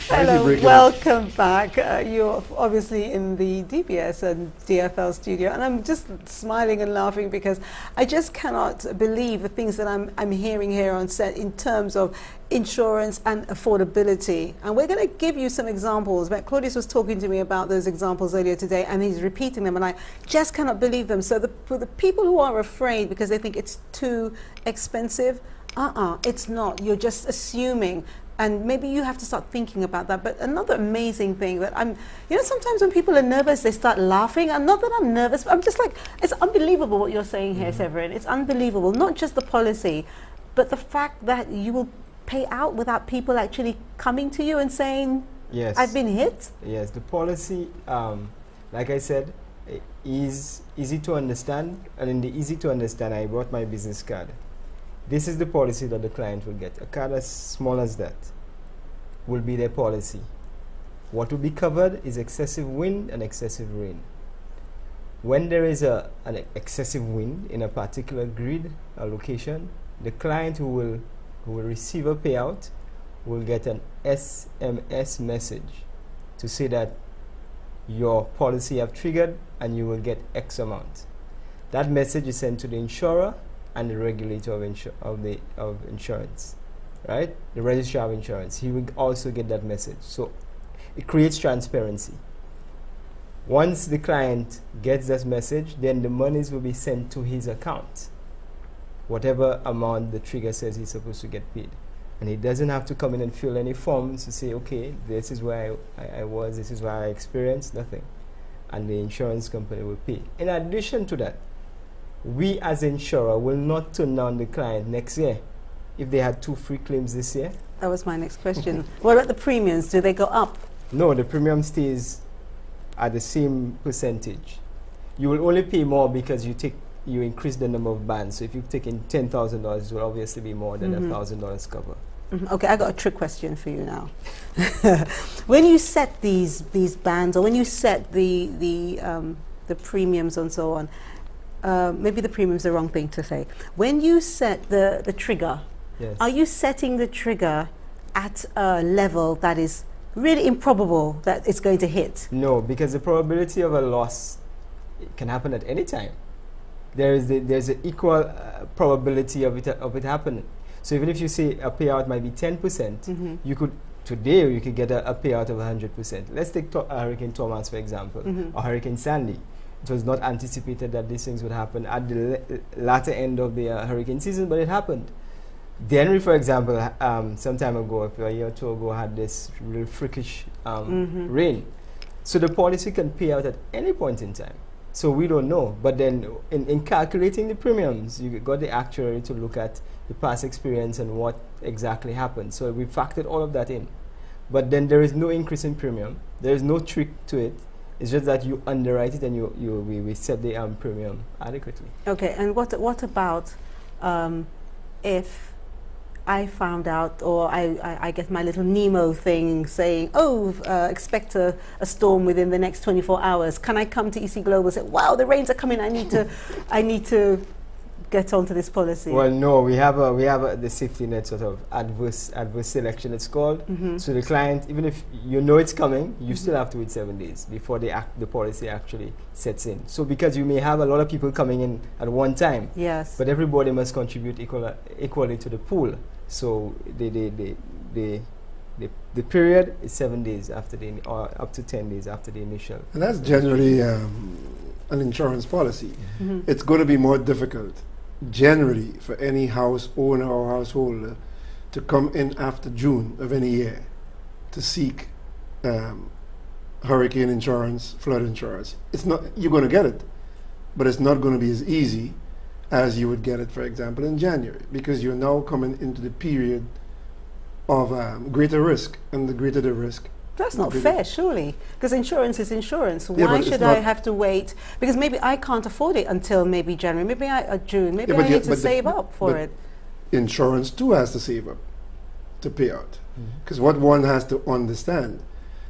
Hello, welcome back. You're obviously in the DBS and DFL studio, and I'm just smiling and laughing because I just cannot believe the things that I'm hearing here on set in terms of insurance and affordability. And we're going to give you some examples. But Claudius was talking to me about those examples earlier today, and he's repeating them, and I just cannot believe them. So for the people who are afraid because they think it's too expensive, it's not. You're just assuming. And maybe you have to start thinking about that. But another amazing thing that sometimes when people are nervous, they start laughing. And not that I'm nervous, but I'm just like, it's unbelievable what you're saying here, Severin. It's unbelievable. Not just the policy, but the fact that you will pay out without people actually coming to you and saying, yes, I've been hit. Yes, the policy, like I said, is easy to understand. And in the easy to understand, I brought my business card. This is the policy that the client will get. A card as small as that will be their policy. What will be covered is excessive wind and excessive rain. When there is an excessive wind in a particular grid or location, the client who will receive a payout will get an SMS message to say that your policy have triggered and you will get X amount. That message is sent to the insurer and the regulator of insurance, right? The registrar of insurance. He will also get that message. So it creates transparency. Once the client gets that message, then the monies will be sent to his account, whatever amount the trigger says he's supposed to get paid. And he doesn't have to come in and fill any forms to say, okay, this is where I was, this is where I experienced, nothing. And the insurance company will pay. In addition to that, we as insurer will not turn down the client next year if they had 2 free claims this year. That was my next question. What about the premiums? Do they go up? No, the premium stays at the same percentage. You will only pay more because you increase the number of bands. So if you've taken $10,000, it will obviously be more than $1,000 cover. Okay, I got a trick question for you now. When you set these bands, or when you set the premiums and so on, maybe the premium is the wrong thing to say. When you set the trigger, yes, are you setting the trigger at a level that is really improbable that it's going to hit? No, because the probability of a loss can happen at any time. There's an equal probability of it happening. So even if you say a payout might be 10%, you could get a payout of 100%. Let's take Hurricane Thomas, for example, or Hurricane Sandy. It was not anticipated that these things would happen at the latter end of the hurricane season, but it happened. The Henry, for example, some time ago, a year or two ago, had this real freakish rain. So the policy can pay out at any point in time. So we don't know. But then in calculating the premiums, you got the actuary to look at the past experience and what exactly happened. So we factored all of that in. But then there is no increase in premium. There is no trick to it. It's just that you underwrite it and we set the premium adequately. Okay, and what about if I found out, or I get my little Nemo thing saying, oh, expect a storm within the next 24 hours. Can I come to EC Global and say, wow, the rains are coming, I need to get onto this policy? Well, no, we have the safety net sort of adverse selection, it's called. So the client, even if you know it's coming, you still have to wait 7 days before the policy actually sets in. So because you may have a lot of people coming in at one time, yes, but everybody must contribute equally to the pool. So the period is 7 days after or up to 10 days after the initial. And that's generally an insurance policy. It's going to be more difficult generally for any house owner or householder to come in after June of any year to seek hurricane insurance, flood insurance. It's not, you're going to get it, but it's not going to be as easy as you would get it, for example, in January, because you're now coming into the period of greater risk, and the greater the risk. That's not fair, surely, because insurance is insurance. Why should I have to wait? Because maybe I can't afford it until maybe January, maybe June, maybe I need to save up for it. Insurance too has to save up to pay out, because what one has to understand,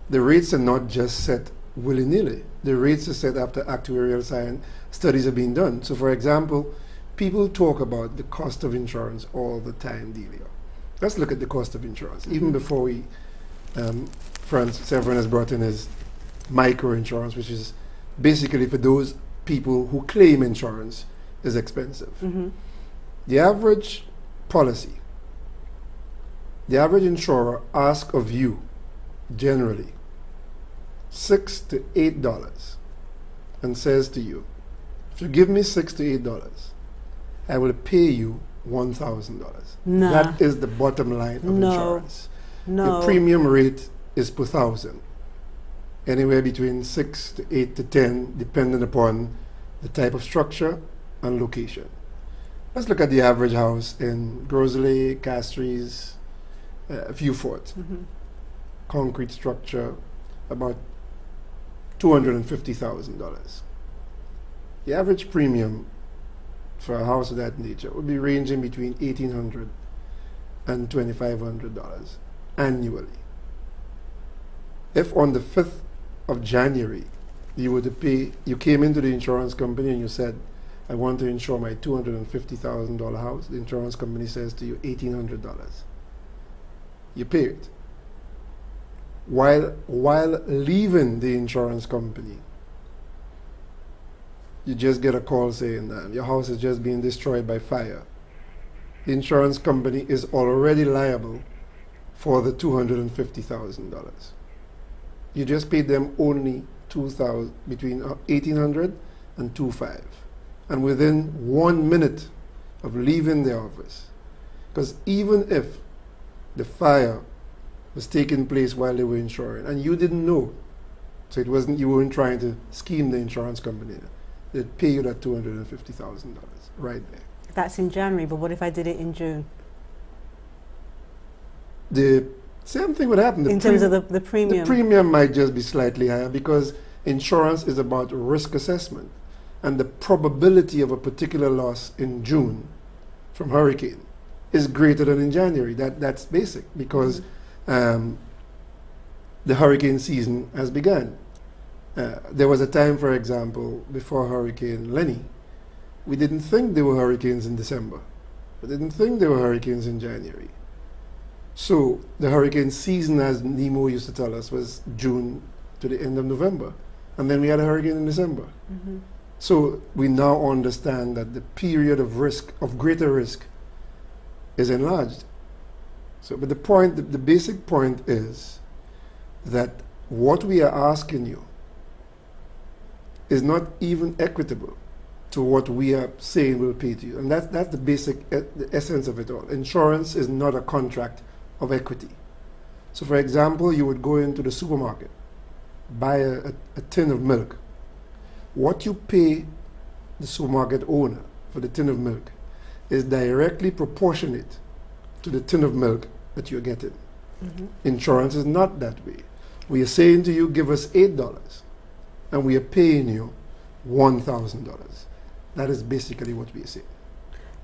the rates are not just set willy-nilly. The rates are set after actuarial science studies are being done. So, for example, people talk about the cost of insurance all the time, Delia. Let's look at the cost of insurance, even before we Severin has brought in is micro insurance, which is basically for those people who claim insurance is expensive. The average policy, the average insurer asks of you generally $6 to $8 and says to you, if you give me $6 to $8, I will pay you $1,000. Nah. That is the bottom line of insurance. No. The premium rate is per thousand, anywhere between 6 to 8 to 10, depending upon the type of structure and location. Let's look at the average house in Grosley, Castries, Vieux Fort. Concrete structure, about $250,000. The average premium for a house of that nature would be ranging between $1,800 and $2,500 annually. If on the 5th of January you were to pay, you came into the insurance company and you said, I want to insure my $250,000 house, the insurance company says to you $1,800. You pay it. While leaving the insurance company, you just get a call saying that your house is just being destroyed by fire. The insurance company is already liable for the $250,000. You just paid them only between $1,800 and $2,500, and within 1 minute of leaving the office, because even if the fire was taking place while they were insuring and you didn't know, so it wasn't, you weren't trying to scheme the insurance company, they'd pay you that $250,000 right there. That's in January, but what if I did it in June? The same thing would happen. In terms of the premium? The premium might just be slightly higher because insurance is about risk assessment, and the probability of a particular loss in June from hurricane is greater than in January. That's basic because the hurricane season has begun. There was a time, for example, before Hurricane Lenny, we didn't think there were hurricanes in December. We didn't think there were hurricanes in January. So the hurricane season, as Nemo used to tell us, was June to the end of November. And then we had a hurricane in December. So we now understand that the period of risk, of greater risk, is enlarged. So, but the point, the basic point is that what we are asking you is not even equitable to what we are saying we'll pay to you. And that's the basic, the essence of it all. Insurance is not a contract of equity. So for example, you would go into the supermarket, buy a tin of milk. What you pay the supermarket owner for the tin of milk is directly proportionate to the tin of milk that you're getting. Insurance is not that way. We are saying to you, give us $8, and we are paying you $1,000. That is basically what we are saying.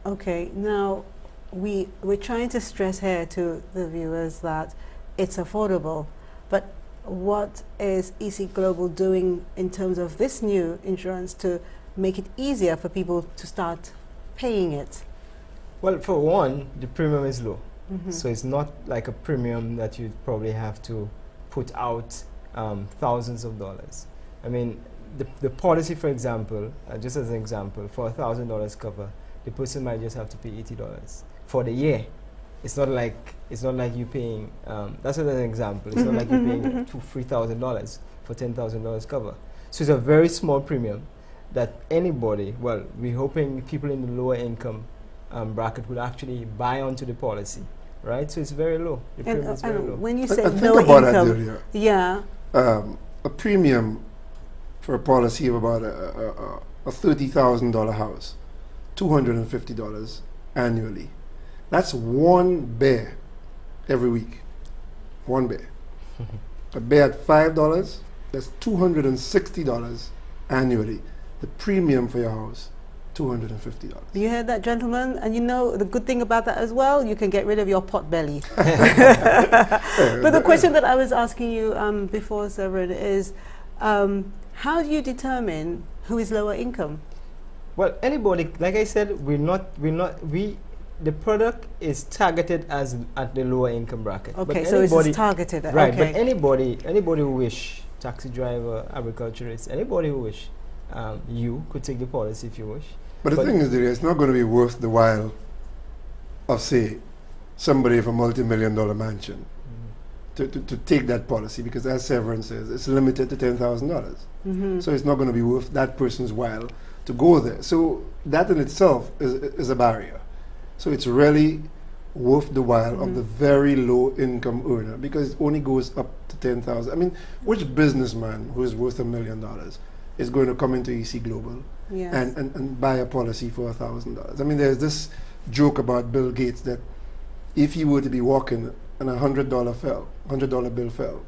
Okay, now we're trying to stress here to the viewers that it's affordable, but what is EC Global doing in terms of this new insurance to make it easier for people to start paying it? Well, for one, the premium is low. So it's not like a premium that you'd probably have to put out thousands of dollars. I mean, the policy, for example, just as an example, for $1,000 cover, the person might just have to pay $80 for the year. It's not like you paying. That's an example. It's not like you're paying $3,000 for $10,000 cover. So it's a very small premium that anybody. Well, we're hoping people in the lower income bracket will actually buy onto the policy, right? So it's very low. The premium is very low. When you say think lower about income, that, Julia. yeah, A premium for a policy of about a $30,000 house, $250 annually. That's one bear every week. One bear. A bear at $5, that's $260 annually. The premium for your house, $250. you heard that, gentlemen? And you know the good thing about that as well, you can get rid of your pot belly. But the question that I was asking you before, Severin, is how do you determine who is lower income? Well, anybody, like I said, we the product is targeted as at the lower income bracket. Okay, but so it's just targeted. Right, okay. but anybody who wish, taxi driver, agriculturist, anybody who wish, you could take the policy if you wish. But the thing is, dear, it's not going to be worth the while of, say, somebody with a multi-million-dollar mansion to take that policy, because as Severin says, it's limited to $10,000. So it's not going to be worth that person's while to go there. So that in itself is a barrier. So it's really worth the while of the very low income earner, because it only goes up to 10,000. I mean, which businessman who is worth $1 million is going to come into EC Global and buy a policy for $1,000? I mean, there's this joke about Bill Gates that if he were to be walking and $100 bill fell,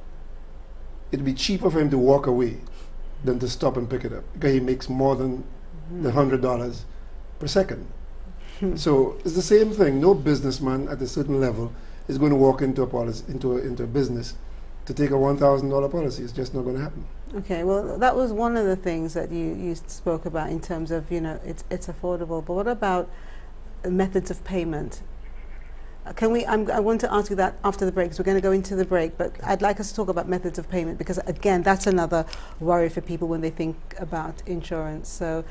it'd be cheaper for him to walk away than to stop and pick it up, because he makes more than the $100 per second. So it's the same thing. No businessman at a certain level is going to walk into a policy, into a business to take a $1,000 policy. It's just not going to happen. Okay, well, that was one of the things that you spoke about in terms of, you know, it's affordable. But what about methods of payment? I want to ask you that after the break, because we're going to go into the break, but I'd like us to talk about methods of payment, because again, that's another worry for people when they think about insurance. So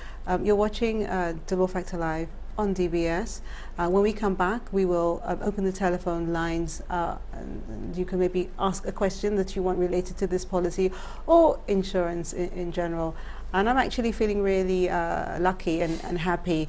you're watching Dolor Factor Live on DBS. When we come back, we will open the telephone lines, and you can maybe ask a question that you want related to this policy or insurance in general. And I'm actually feeling really lucky and happy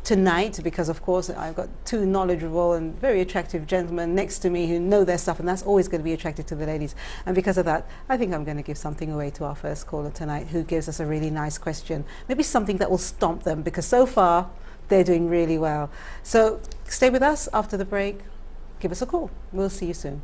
tonight, because of course I've got two knowledgeable and very attractive gentlemen next to me who know their stuff, and that's always going to be attractive to the ladies. And because of that, I think I'm going to give something away to our first caller tonight, who gives us a really nice question. Maybe something that will stomp them, because so far they're doing really well. So stay with us after the break. Give us a call. We'll see you soon.